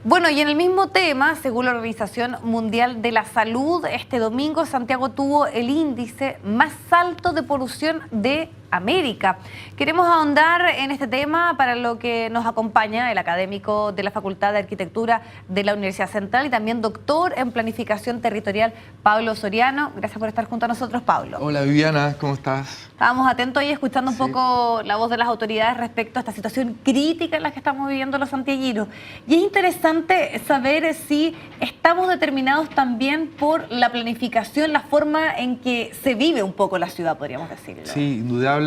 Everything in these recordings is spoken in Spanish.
Bueno, y en el mismo tema, según la Organización Mundial de la Salud, este domingo Santiago tuvo el índice más alto de polución de América. Queremos ahondar en este tema, para lo que nos acompaña el académico de la Facultad de Arquitectura de la Universidad Central y también doctor en Planificación Territorial, Pablo Soriano. Gracias por estar junto a nosotros, Pablo. Hola, Viviana, ¿cómo estás? Estábamos atentos y escuchando un poco la voz de las autoridades respecto a esta situación crítica en la que estamos viviendo los santiaguinos. Y es interesante saber si estamos determinados también por la planificación, la forma en que se vive un poco la ciudad, podríamos decirlo. Sí, indudablemente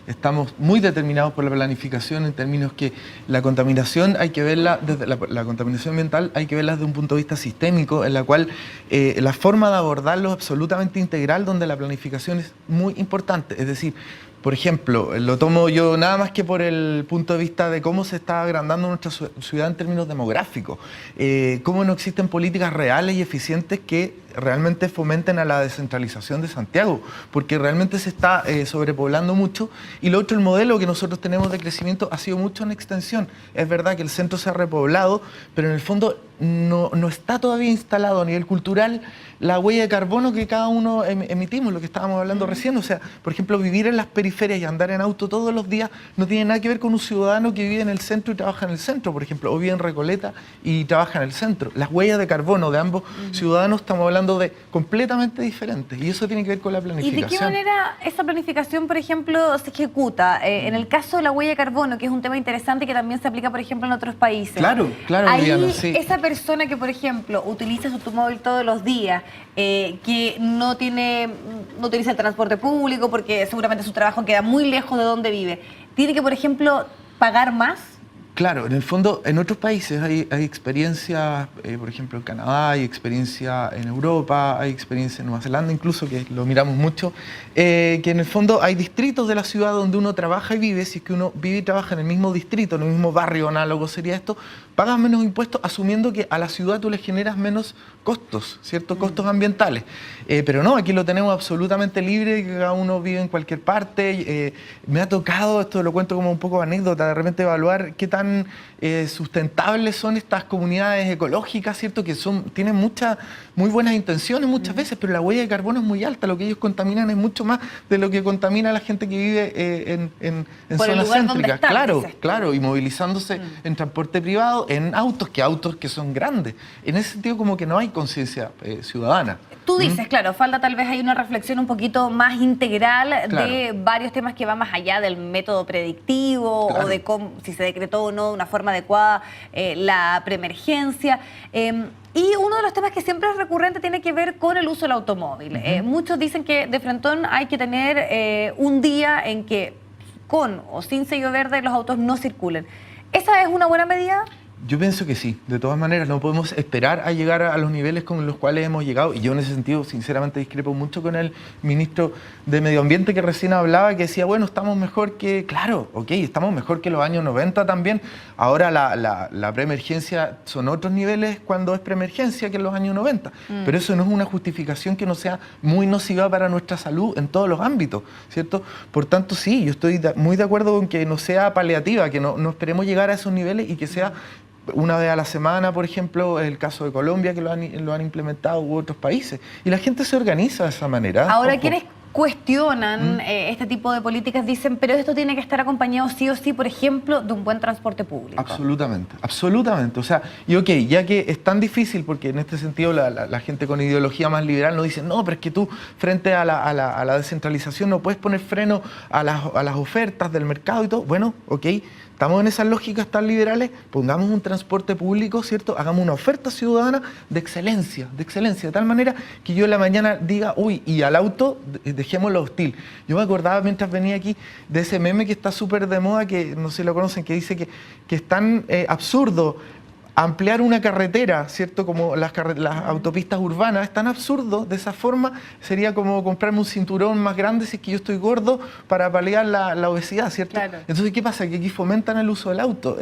estamos muy determinados por la planificación, en términos que la contaminación hay que verla, desde la contaminación ambiental hay que verla desde un punto de vista sistémico, en la cual la forma de abordarlo es absolutamente integral, donde la planificación es muy importante. Es decir, por ejemplo, lo tomo yo nada más que por el punto de vista de cómo se está agrandando nuestra ciudad en términos demográficos, cómo no existen políticas reales y eficientes que realmente fomenten a la descentralización de Santiago, porque realmente se está sobrepoblando mucho. Y lo otro, el modelo que nosotros tenemos de crecimiento ha sido mucho en extensión. Es verdad que el centro se ha repoblado, pero en el fondo no está todavía instalado a nivel cultural la huella de carbono que cada uno emitimos, lo que estábamos hablando recién. O sea, por ejemplo, vivir en las periferias y andar en auto todos los días no tiene nada que ver con un ciudadano que vive en el centro y trabaja en el centro, por ejemplo, o vive en Recoleta y trabaja en el centro. Las huellas de carbono de ambos ciudadanos, estamos hablando de completamente diferentes, y eso tiene que ver con la planificación. ¿Y de qué manera esa planificación, por ejemplo, se ejecuta? En el caso de la huella de carbono, que es un tema interesante que también se aplica, por ejemplo, en otros países. Claro, ahí, Diana, sí. Esa persona que, por ejemplo, utiliza su automóvil todos los días, que no utiliza el transporte público porque seguramente su trabajo queda muy lejos de donde vive, ¿tiene que, por ejemplo, pagar más? Claro, en el fondo, en otros países hay experiencias, por ejemplo, en Canadá, hay experiencia en Europa, hay experiencia en Nueva Zelanda, incluso, que lo miramos mucho, que en el fondo hay distritos de la ciudad donde uno trabaja y vive. Si es que uno vive y trabaja en el mismo distrito, en el mismo barrio, análogo sería esto, pagas menos impuestos, asumiendo que a la ciudad tú le generas menos costos, ¿cierto? Costos ambientales. Pero no, aquí lo tenemos absolutamente libre, que cada uno vive en cualquier parte. Me ha tocado, esto lo cuento como un poco de anécdota, de repente evaluar qué tan sustentables son estas comunidades ecológicas, ¿cierto? Que tienen muy buenas intenciones muchas veces, pero la huella de carbono es muy alta. Lo que ellos contaminan es mucho más de lo que contamina la gente que vive en zonas céntricas. Claro, y movilizándose en transporte privado, en autos que son grandes. En ese sentido, como que no hay conciencia ciudadana. Tú dices, claro, falta tal vez hay una reflexión un poquito más integral de varios temas que van más allá del método predictivo o de cómo, si se decretó o no de una forma adecuada la preemergencia. Y uno de los temas que siempre es recurrente tiene que ver con el uso del automóvil. Muchos dicen que de frentón hay que tener un día en que con o sin sello verde los autos no circulen. ¿Esa es una buena medida? Yo pienso que sí. De todas maneras, no podemos esperar a llegar a los niveles con los cuales hemos llegado. Y yo en ese sentido, sinceramente, discrepo mucho con el ministro de Medio Ambiente que recién hablaba, que decía, bueno, estamos mejor que... Claro, ok, estamos mejor que los años 90 también. Ahora la preemergencia son otros niveles cuando es preemergencia que en los años 90. Pero eso no es una justificación que no sea muy nociva para nuestra salud en todos los ámbitos, ¿cierto? Por tanto, sí, yo estoy muy de acuerdo con que no sea paliativa, que no esperemos llegar a esos niveles y que sea una vez a la semana, por ejemplo, el caso de Colombia, que lo han implementado, u otros países. Y la gente se organiza de esa manera. Ahora, quienes cuestionan este tipo de políticas dicen, pero esto tiene que estar acompañado sí o sí, por ejemplo, de un buen transporte público. Absolutamente, absolutamente. O sea, y ok, ya que es tan difícil, porque en este sentido la gente con ideología más liberal nos dice, no, pero es que tú frente a la descentralización no puedes poner freno a las ofertas del mercado y todo. Bueno, ok, estamos en esas lógicas tan liberales, pongamos un transporte público, ¿cierto? Hagamos una oferta ciudadana de excelencia, de tal manera que yo en la mañana diga, uy, y al auto dejémoslo hostil. Yo me acordaba mientras venía aquí de ese meme que está súper de moda, que no sé si lo conocen, que dice que es tan absurdo ampliar una carretera, ¿cierto? Como las autopistas urbanas, es tan absurdo. De esa forma sería como comprarme un cinturón más grande si es que yo estoy gordo para paliar la obesidad, ¿cierto? Claro. Entonces, ¿qué pasa? Que aquí fomentan el uso del auto.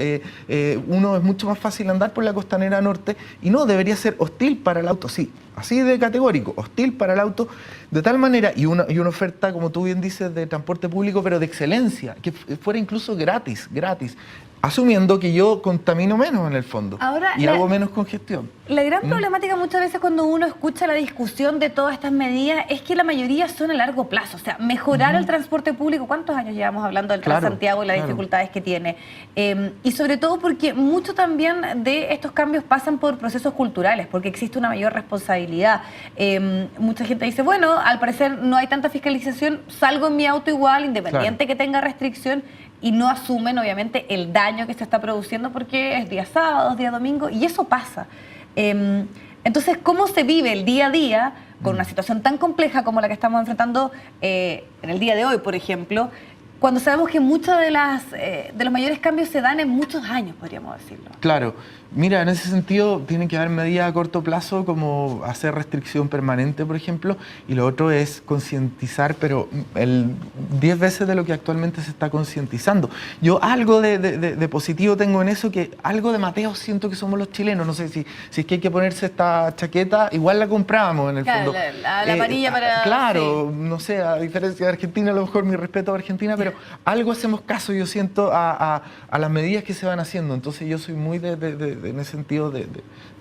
Uno es mucho más fácil andar por la costanera norte y no, debería ser hostil para el auto, sí. Así de categórico, hostil para el auto, de tal manera, y una oferta, como tú bien dices, de transporte público, pero de excelencia, que fuera incluso gratis. asumiendo que yo contamino menos en el fondo Ahora, y hago menos congestión. La gran problemática muchas veces cuando uno escucha la discusión de todas estas medidas es que la mayoría son a largo plazo. O sea, mejorar el transporte público, ¿cuántos años llevamos hablando del Transantiago y las dificultades que tiene? Y sobre todo porque mucho también de estos cambios pasan por procesos culturales, porque existe una mayor responsabilidad. Mucha gente dice, bueno, al parecer no hay tanta fiscalización, salgo en mi auto igual, independiente que tenga restricción, y no asumen obviamente el daño que se está produciendo porque es día sábado, día domingo, y eso pasa. Entonces, ¿cómo se vive el día a día con una situación tan compleja como la que estamos enfrentando en el día de hoy, por ejemplo, cuando sabemos que muchos de los mayores cambios se dan en muchos años, podríamos decirlo? Claro. Mira, en ese sentido tienen que haber medidas a corto plazo como hacer restricción permanente, por ejemplo, y lo otro es concientizar, pero 10 veces de lo que actualmente se está concientizando. Yo algo de positivo tengo en eso, que algo de Mateo siento que somos los chilenos, no sé si es que hay que ponerse esta chaqueta, igual la comprábamos en el fondo. La amarilla para... Claro, sí. No sé, a diferencia de Argentina, a lo mejor mi respeto a Argentina, pero algo hacemos caso, yo siento, a las medidas que se van haciendo, entonces yo soy muy en ese sentido de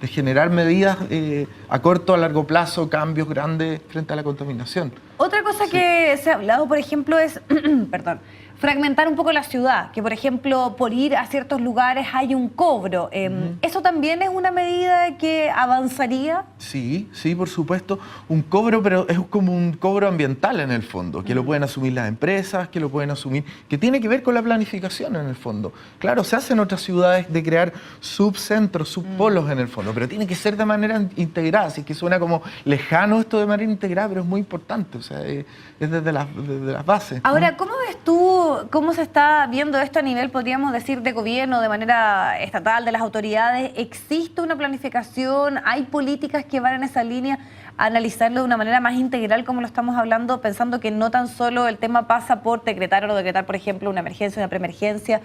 generar medidas a corto, a largo plazo, cambios grandes frente a la contaminación. Otra cosa que se ha hablado, por ejemplo, es perdón, fragmentar un poco la ciudad, que por ejemplo por ir a ciertos lugares hay un cobro. ¿Eso también es una medida que avanzaría? Sí, por supuesto, un cobro, pero es como un cobro ambiental en el fondo, que lo pueden asumir las empresas, que lo pueden asumir, que tiene que ver con la planificación en el fondo. Claro, se hace en otras ciudades de crear subcentros, subpolos en el fondo, pero tiene que ser de manera integrada, así que suena como lejano esto de manera integrada, pero es muy importante, o sea, es desde las bases. Ahora, ¿cómo ves tú cómo se está viendo esto a nivel, podríamos decir, de gobierno, de manera estatal, de las autoridades? ¿Existe una planificación? ¿Hay políticas que van en esa línea a analizarlo de una manera más integral, como lo estamos hablando, pensando que no tan solo el tema pasa por decretar o no decretar, por ejemplo, una emergencia, una preemergencia,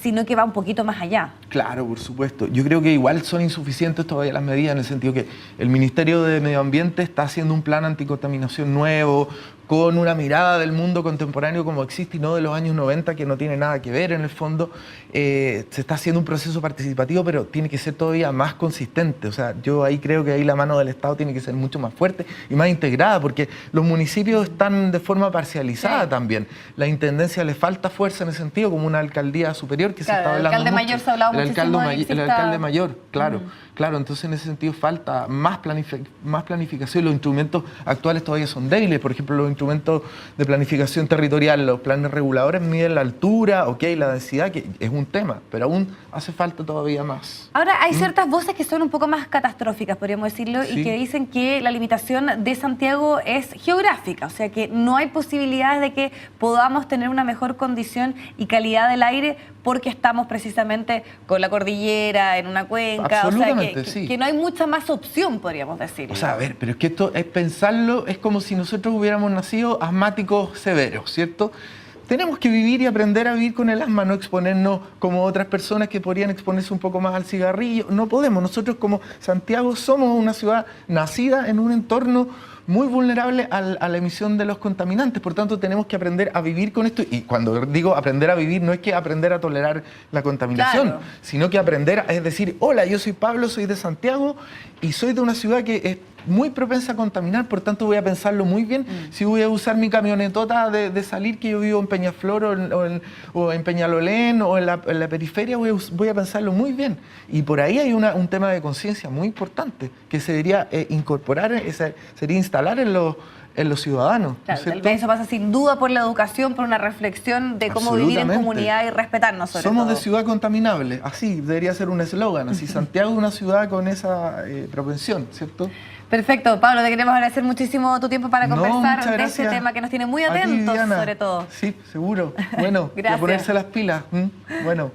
sino que va un poquito más allá? Claro, por supuesto. Yo creo que igual son insuficientes todavía las medidas, en el sentido que el Ministerio de Medio Ambiente está haciendo un plan anticontaminación nuevo, con una mirada del mundo contemporáneo como existe y no de los años 90, que no tiene nada que ver en el fondo. Se está haciendo un proceso participativo, pero tiene que ser todavía más consistente. O sea, yo ahí creo que ahí la mano del Estado tiene que ser mucho más fuerte y más integrada, porque los municipios están de forma parcializada también. La Intendencia le falta fuerza en ese sentido, como una alcaldía superior que se está hablando el alcalde mucho. mayor se ha hablado muchísimo. El alcalde mayor, claro. Claro, entonces en ese sentido falta más planificación. Los instrumentos actuales todavía son débiles. Por ejemplo, los instrumentos de planificación territorial, los planes reguladores miden la altura, la densidad, que es un tema, pero aún hace falta todavía más. Ahora, hay ciertas voces que son un poco más catastróficas, podríamos decirlo, y que dicen que la limitación de Santiago es geográfica, o sea que no hay posibilidades de que podamos tener una mejor condición y calidad del aire porque estamos precisamente con la cordillera, en una cuenca, o sea que no hay mucha más opción, podríamos decirlo. O sea, a ver, pero es que esto es pensarlo, es como si nosotros hubiéramos nacido asmáticos severos, ¿cierto? Tenemos que vivir y aprender a vivir con el asma, no exponernos como otras personas que podrían exponerse un poco más al cigarrillo. No podemos. Nosotros como Santiago somos una ciudad nacida en un entorno muy vulnerable a la emisión de los contaminantes. Por tanto, tenemos que aprender a vivir con esto. Y cuando digo aprender a vivir, no es que aprender a tolerar la contaminación, sino que aprender es decir, hola, yo soy Pablo, soy de Santiago y soy de una ciudad que es muy propensa a contaminar, por tanto voy a pensarlo muy bien si voy a usar mi camionetota de salir, que yo vivo en Peñaflor o en Peñalolén o en la periferia, voy a pensarlo muy bien. Y por ahí hay un tema de conciencia muy importante que se debería incorporar, sería instalar en los ciudadanos. Claro, ¿no? Eso pasa sin duda por la educación, por una reflexión de cómo vivir en comunidad y respetarnos sobre Somos todo. de ciudad contaminable, así debería ser un eslogan, así Santiago es una ciudad con esa propensión, ¿cierto? Perfecto, Pablo, te queremos agradecer muchísimo tu tiempo para conversar de este tema que nos tiene muy atentos, sobre todo. Sí, seguro. Bueno, a ponerse las pilas. Bueno.